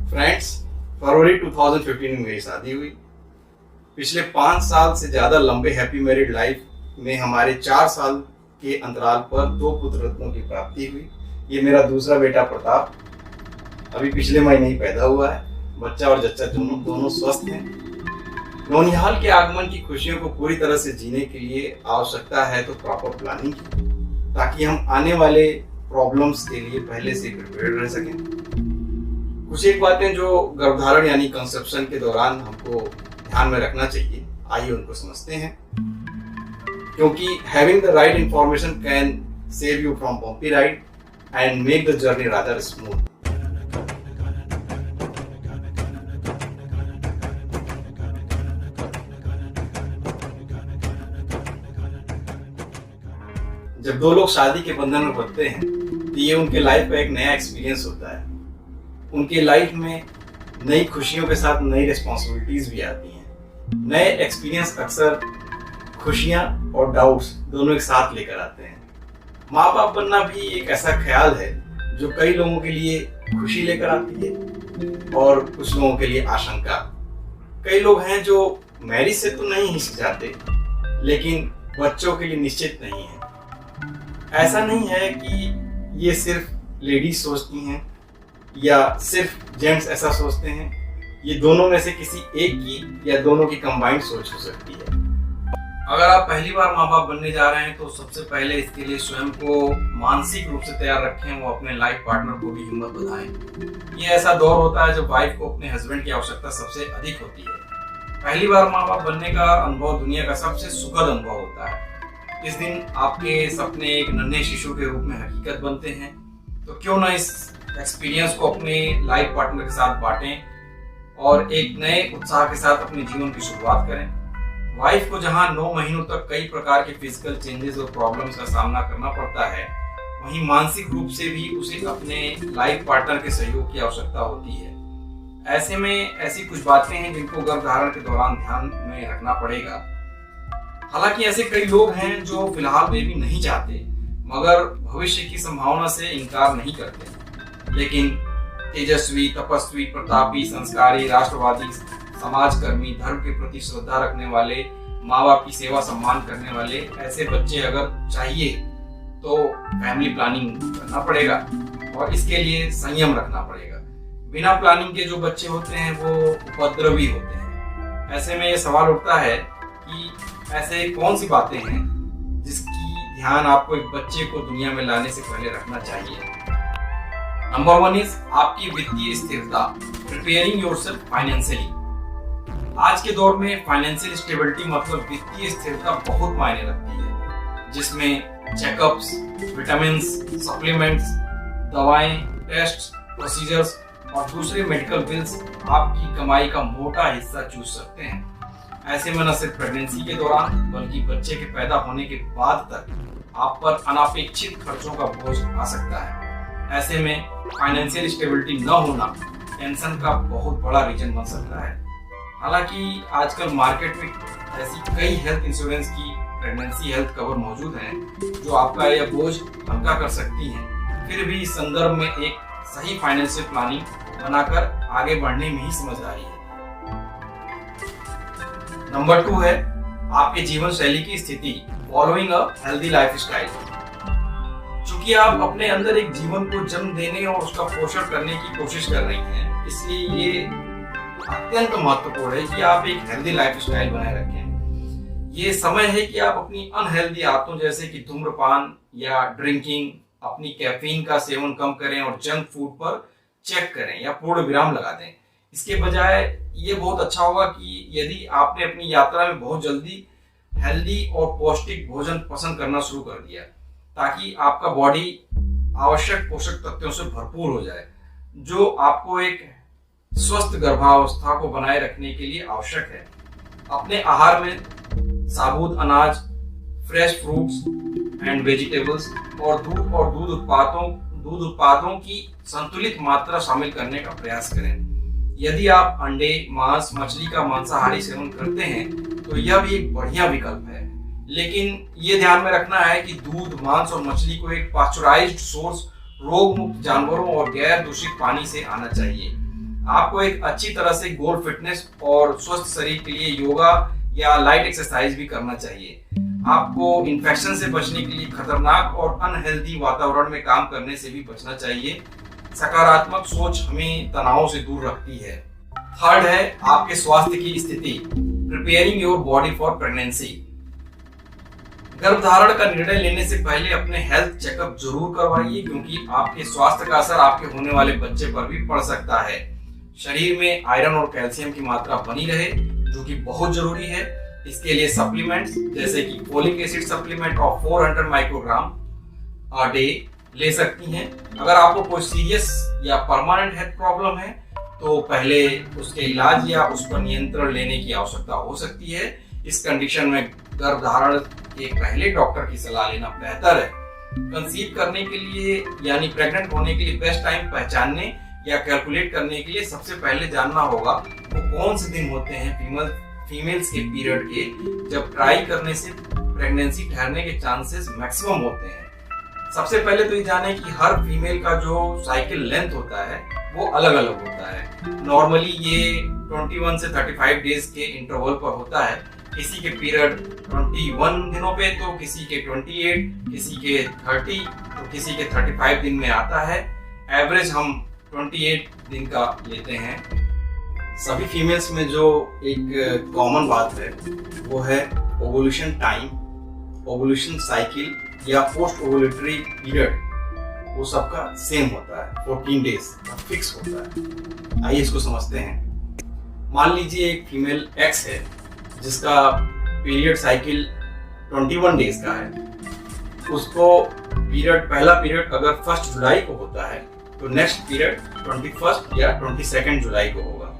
Friends, फरवरी 2015 में मेरी शादी हुई। पिछले 5 साल से ज़्यादा लंबे हैप्पी मैरिड लाइफ में हमारे 4 साल के अंतराल पर 2 पुत्र रत्नों की प्राप्ति हुई। ये मेरा दूसरा बेटा प्रताप अभी पिछले महीने ही पैदा हुआ है। बच्चा और जच्चा दोनों स्वस्थ हैं। नौनिहाल के आगमन की खुशियों को पूरी तरह से जीने के लिए आवश्यकता है तो प्रॉपर प्लानिंग की, ताकि हम आने वाले प्रॉब्लम्स के लिए पहले से प्रिपेयर्ड रह सकें। कुछ एक बातें जो गर्भधारण यानी कंसेप्शन के दौरान हमको ध्यान में रखना चाहिए, आइए उनको समझते हैं। क्योंकि having the right information can save you from bumpy ride and make the journey rather smooth. जब 2 लोग शादी के बंधन में बंधते हैं तो ये उनके लाइफ का एक नया एक्सपीरियंस होता है। उनके लाइफ में नई खुशियों के साथ नई रिस्पॉन्सिबिलिटीज भी आती हैं। नए एक्सपीरियंस अक्सर खुशियां और डाउट्स दोनों एक साथ लेकर आते हैं। माँ बाप बनना भी एक ऐसा ख्याल है जो कई लोगों के लिए खुशी लेकर आती है और कुछ लोगों के लिए आशंका। कई लोग हैं जो मैरिज से तो नहीं हिचकिचाते, लेकिन बच्चों के लिए निश्चित नहीं है। ऐसा नहीं है कि ये सिर्फ लेडीज सोचती हैं या सिर्फ जेंट्स ऐसा सोचते हैं। ये दोनों में से किसी एक की या दोनों की कंबाइंड सोच हो सकती है। अगर आप पहली बार माँ बाप बनने जा रहे हैं तो सबसे पहले इसके लिए स्वयं को मानसिक रूप से तैयार रखें, वो अपने लाइफ पार्टनर को भी हिम्मत बधाएं। ये ऐसा दौर होता है जब वाइफ को अपने हस्बैंड की आवश्यकता सबसे अधिक होती है। पहली बार माँ बाप बनने का अनुभव दुनिया का सबसे सुखद अनुभव होता है। इस दिन आपके सपने एक नन्हे शिशु के रूप में हकीकत बनते हैं। तो क्यों ना इस एक्सपीरियंस को अपने लाइफ पार्टनर के साथ बांटें और एक नए उत्साह के साथ अपने जीवन की शुरुआत करें। वाइफ को जहां 9 महीनों तक कई प्रकार के फिजिकल चेंजेस और प्रॉब्लम्स का सामना करना पड़ता है, वहीं मानसिक रूप से भी उसे अपने लाइफ पार्टनर के सहयोग की आवश्यकता होती है। ऐसे में ऐसी कुछ बातें हैं जिनको गर्भधारण के दौरान ध्यान में रखना पड़ेगा। हालांकि ऐसे कई लोग हैं जो फिलहाल बेबी नहीं चाहते, मगर भविष्य की संभावना से इनकार नहीं करते। लेकिन तेजस्वी, तपस्वी, प्रतापी, संस्कारी, राष्ट्रवादी, समाजकर्मी, धर्म के प्रति श्रद्धा रखने वाले, माँ बाप की सेवा सम्मान करने वाले ऐसे बच्चे अगर चाहिए तो फैमिली प्लानिंग करना पड़ेगा और इसके लिए संयम रखना पड़ेगा। बिना प्लानिंग के जो बच्चे होते हैं वो उपद्रवी होते हैं। ऐसे में ये सवाल उठता है कि ऐसे कौन सी बातें हैं जिसकी ध्यान आपको एक बच्चे को दुनिया में लाने से पहले रखना चाहिए। नंबर 1 इज आपकी वित्तीय स्थिरता, प्रिपेयरिंग योरसेल्फ फाइनेंशियली। आज के दौर में फाइनेंशियल स्टेबिलिटी मतलब वित्तीय स्थिरता बहुत मायने रखती है, जिसमें चेकअप्स, विटामिन्स, सप्लीमेंट्स, दवाएं, टेस्ट, प्रोसीजर्स और दूसरे मेडिकल बिल्स आपकी कमाई का मोटा हिस्सा चूस सकते हैं। ऐसे में न सिर्फ प्रेगनेंसी के दौरान बल्कि बच्चे के पैदा होने के बाद तक आप पर अनापेक्षित खर्चों का बोझ आ सकता है। ऐसे में फाइनेंशियल स्टेबिलिटी न होना टेंशन का बहुत बड़ा रीजन बन सकता है। हालांकि आजकल मार्केट में ऐसी कई हेल्थ इंश्योरेंस की प्रेगनेंसी हेल्थ कवर मौजूद हैं जो आपका यह बोझ हल्का कर सकती हैं। फिर भी इस संदर्भ में एक सही फाइनेंशियल प्लानिंग बनाकर आगे बढ़ने में ही समझदारी है। नंबर 2 है आपके जीवन शैली की स्थिति, फॉलोइंग अ हेल्दी लाइफस्टाइल। चूंकि आप अपने अंदर एक जीवन को जन्म देने और उसका पोषण करने की कोशिश कर रही हैं, इसलिए ये अत्यंत महत्वपूर्ण है कि आप एक हेल्दी लाइफस्टाइल बनाए रखें। ये समय है कि आप अपनी अनहेल्दी आदतों जैसे कि धूम्रपान या ड्रिंकिंग, अपनी कैफीन का सेवन कम करें और जंक फूड पर चेक करें या पूर्ण विराम लगा दें। इसके बजाय ये बहुत अच्छा होगा कि यदि आपने अपनी यात्रा में बहुत जल्दी हेल्दी और पौष्टिक भोजन पसंद करना शुरू कर दिया, ताकि आपका बॉडी आवश्यक पोषक तत्वों से भरपूर हो जाए, जो आपको एक स्वस्थ गर्भावस्था को बनाए रखने के लिए आवश्यक है। अपने आहार में साबुत अनाज, फ्रेश फ्रूट्स एंड वेजिटेबल्स और दूध उत्पादों की संतुलित मात्रा शामिल करने का प्रयास करें। यदि आप अंडे, मांस, मछली का मांसाहारी सेवन करते हैं तो यह भी एक बढ़िया विकल्प है। लेकिन ये ध्यान में रखना है कि दूध, मांस और मछली को एक पास्चराइज्ड सोर्स, रोग मुक्त जानवरों और गैर दूषित पानी से आना चाहिए। आपको एक अच्छी तरह से गोल फिटनेस और स्वस्थ शरीर के लिए योगा या लाइट एक्सरसाइज भी करना चाहिए। आपको इन्फेक्शन से बचने के लिए खतरनाक और अनहेल्दी वातावरण में काम करने से भी बचना चाहिए। सकारात्मक सोच हमें तनाव से दूर रखती है। थर्ड है आपके स्वास्थ्य की स्थिति, preparing your body for pregnancy. गर्भधारण का निर्णय लेने से पहले अपने हेल्थ चेकअप जरूर करवाइए, क्योंकि आपके स्वास्थ्य का असर आपके होने वाले बच्चे पर भी पड़ सकता है। शरीर में आयरन और कैल्शियम की मात्रा बनी रहे, जो कि बहुत जरूरी है। इसके लिए सप्लीमेंट्स जैसे कि folic acid supplement of 400 microgram a day ले सकती हैं। अगर आपको कोई सीरियस या परमानेंट हेल्थ प्रॉब्लम है तो पहले उसके इलाज या उस पर नियंत्रण लेने की आवश्यकता हो सकती है। इस कंडीशन में गर्भधारण के पहले डॉक्टर की सलाह लेना बेहतर है। कंसीव करने के लिए यानी प्रेग्नेंट होने के लिए बेस्ट टाइम पहचानने या कैलकुलेट करने के लिए सबसे पहले जानना होगा वो कौन से दिन होते हैं फीमेल्स के पीरियड के, जब ट्राई करने से प्रेगनेंसी ठहरने के चांसेस मैक्सिमम होते हैं। सबसे पहले तो ये जाने कि हर फीमेल का जो साइकिल लेंथ होता है वो अलग अलग होता है। नॉर्मली ये 21 से 35 डेज के इंटरवल पर होता है। किसी के पीरियड 21 दिनों पे तो किसी के 28, किसी के 30 तो किसी के 35 दिन में आता है। एवरेज हम 28 दिन का लेते हैं। सभी फीमेल्स में जो एक कॉमन बात है वो है ओवुलेशन टाइम, ओवुलेशन साइकिल या पोस्ट ओवुलेटरी पीरियड, वो सबका सेम होता है, 14 डेज का फिक्स होता है। आइए इसको समझते हैं। मान लीजिए एक फीमेल एक्स है जिसका पीरियड साइकिल 21 डेज का है। उसको पहला पीरियड अगर 1 जुलाई को होता है तो नेक्स्ट पीरियड 21 या 22 जुलाई को होगा।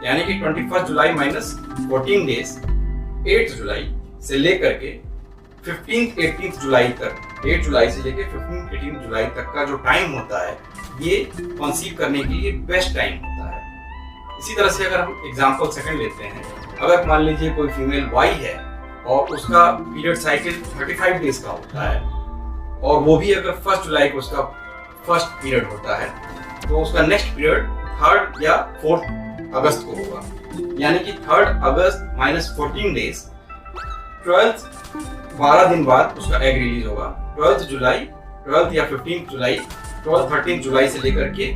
यानी कि 21 जुलाई माइनस 14 डेज 8 जुलाई से लेकर के 15-18 जुलाई तक, 8 जुलाई से लेकर 15-18 जुलाई तक का जो टाइम होता है ये कंसीव करने के लिए बेस्ट टाइम होता है। इसी तरह से अगर हम एग्जांपल सेकंड लेते हैं, अगर मान लीजिए कोई फीमेल वाई है और उसका पीरियड साइकिल 35 डेज का होता है और वो भी अगर 1 जुलाई को उसका फर्स्ट पीरियड होता है तो उसका नेक्स्ट पीरियड 3 या 4 अगस्त को होगा। यानी कि 3 अगस्त माइनस 14 डेज 12 दिन बाद उसका एग रिलीज होगा। 12 या 15 जुलाई 13 जुलाई से लेकर के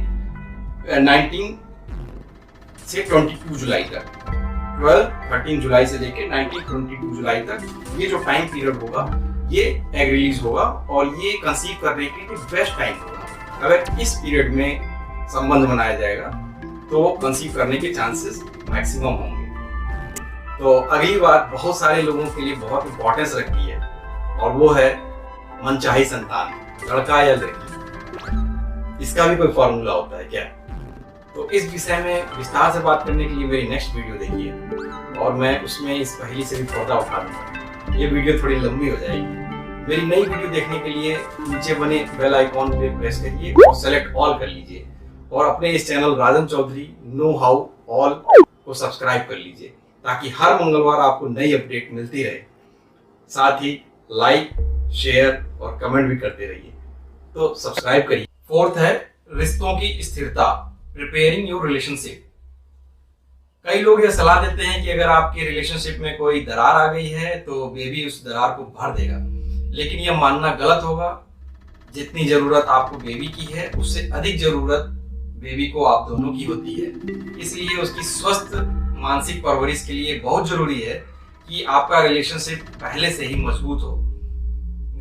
19 से 22 जुलाई तक, 13 जुलाई से लेकर 22 जुलाई तक ये जो टाइम पीरियड होगा ये एग रिलीज होगा और ये कंसीव करने के लिए बेस्ट टाइम होगा। अगर इस पीरियड में संबंध बनाया जाएगा तो कंसीव करने के चांसेस मैक्सिमम होंगे। तो अगली बात बहुत सारे लोगों के लिए बहुत इंपॉर्टेंस रखती है और वो है मनचाही संतान, लड़का या लड़की। इसका भी कोई फॉर्मूला होता है क्या? तो इस विषय में विस्तार से बात करने के लिए मेरी नेक्स्ट वीडियो देखिए और मैं उसमें इस पहेली से भी पर्दा उठा दूंगा। ये वीडियो थोड़ी लंबी हो जाएगी। मेरी नई वीडियो देखने के लिए नीचे बने बेल आइकॉन पे प्रेस करिए और सेलेक्ट ऑल कर लीजिए और अपने इस channel Rajan Chaudhary know how all को सब्सक्राइब कर लीजिए ताकि हर मंगलवार आपको नई अपडेट मिलती रहे। साथ ही लाइक, शेयर और कमेंट भी करते रहिए। तो सब्सक्राइब करिए। फोर्थ है रिश्तों की स्थिरता, प्रिपेयरिंग योर रिलेशनशिप। कई लोग यह सलाह देते हैं कि अगर आपके रिलेशनशिप में कोई दरार आ गई है तो बेबी उस दरार को भर देगा, लेकिन यह मानना गलत होगा। जितनी जरूरत आपको बेबी की है उससे अधिक जरूरत बेबी को आप दोनों की होती है। इसलिए उसकी स्वस्थ मानसिक परवरिश के लिए बहुत जरूरी है कि आपका रिलेशनशिप पहले से ही मजबूत हो।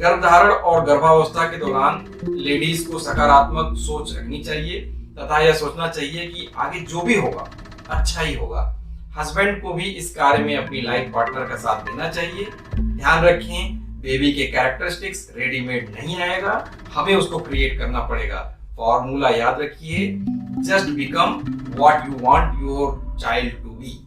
गर्भधारण और गर्भावस्था के दौरान लेडीज को सकारात्मक सोच रखनी चाहिए तथा यह सोचना चाहिए कि आगे जो भी होगा अच्छा ही होगा। हस्बैंड को भी इस कार्य में अपनी लाइफ पार्टनर का साथ देना चाहिए। ध्यान रखें, बेबी के कैरेक्टरिस्टिक्स रेडीमेड नहीं आएगा, हमें उसको क्रिएट करना पड़ेगा। फॉर्मूला याद रखिए, just become what you want your child to be.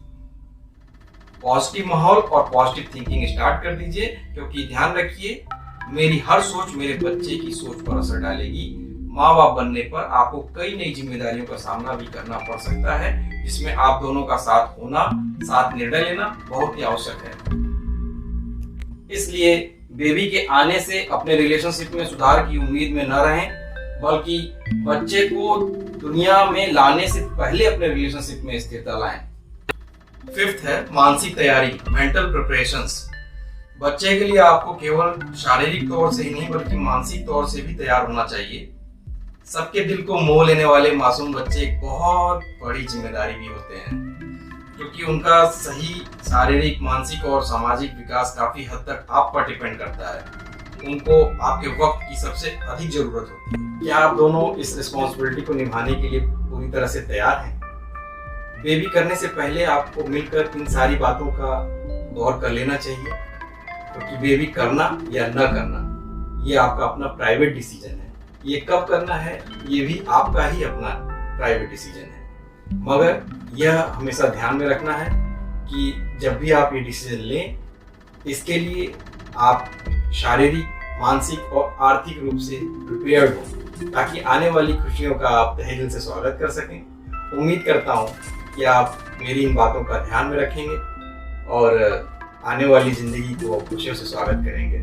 Positive माहौल और पॉजिटिव थिंकिंग स्टार्ट कर दीजिए, क्योंकि ध्यान रखिए मेरी हर सोच मेरे बच्चे की सोच पर असर डालेगी। माँ बाप बनने पर आपको कई नई जिम्मेदारियों का सामना भी करना पड़ सकता है, जिसमें आप दोनों का साथ होना, साथ निर्णय लेना बहुत ही आवश्यक है। इसलिए बेबी के आने से अपने रिलेशनशिप में सुधार की उम्मीद में न रहें। बल्कि बच्चे को दुनिया में लाने से पहले अपने रिलेशनशिप में स्थिरता लाएं। फिफ्थ है मानसिक तैयारी, मेंटल प्रिपरेशंस। बच्चे के लिए आपको केवल शारीरिक तौर से ही नहीं बल्कि मानसिक तौर से भी तैयार होना चाहिए। सबके दिल को मोह लेने वाले मासूम बच्चे एक बहुत बड़ी जिम्मेदारी भी होते हैं, क्योंकि उनका सही शारीरिक, मानसिक और सामाजिक विकास काफी हद तक आप पर डिपेंड करता है। उनको आपके वक्त की सबसे अधिक जरूरत होती है। क्या आप दोनों इस रिस्पॉन्सिबिलिटी को निभाने के लिए पूरी तरह से तैयार हैं? बेबी करने से पहले आपको मिलकर इन सारी बातों का गौर कर लेना चाहिए, क्योंकि बेबी करना या न करना ये आपका अपना प्राइवेट डिसीजन है। ये कब करना है ये भी आपका ही अपना प्राइवेट डिसीजन है, मगर यह हमेशा ध्यान में रखना है कि जब भी आप ये डिसीजन लें, इसके लिए आप शारीरिक, मानसिक और आर्थिक रूप से प्रिपेयर्ड हो, ताकि आने वाली खुशियों का आप तहे दिल से स्वागत कर सकें। उम्मीद करता हूँ कि आप मेरी इन बातों का ध्यान में रखेंगे और आने वाली जिंदगी को खुशियों से स्वागत करेंगे।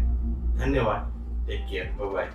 धन्यवाद। Take care. Bye bye.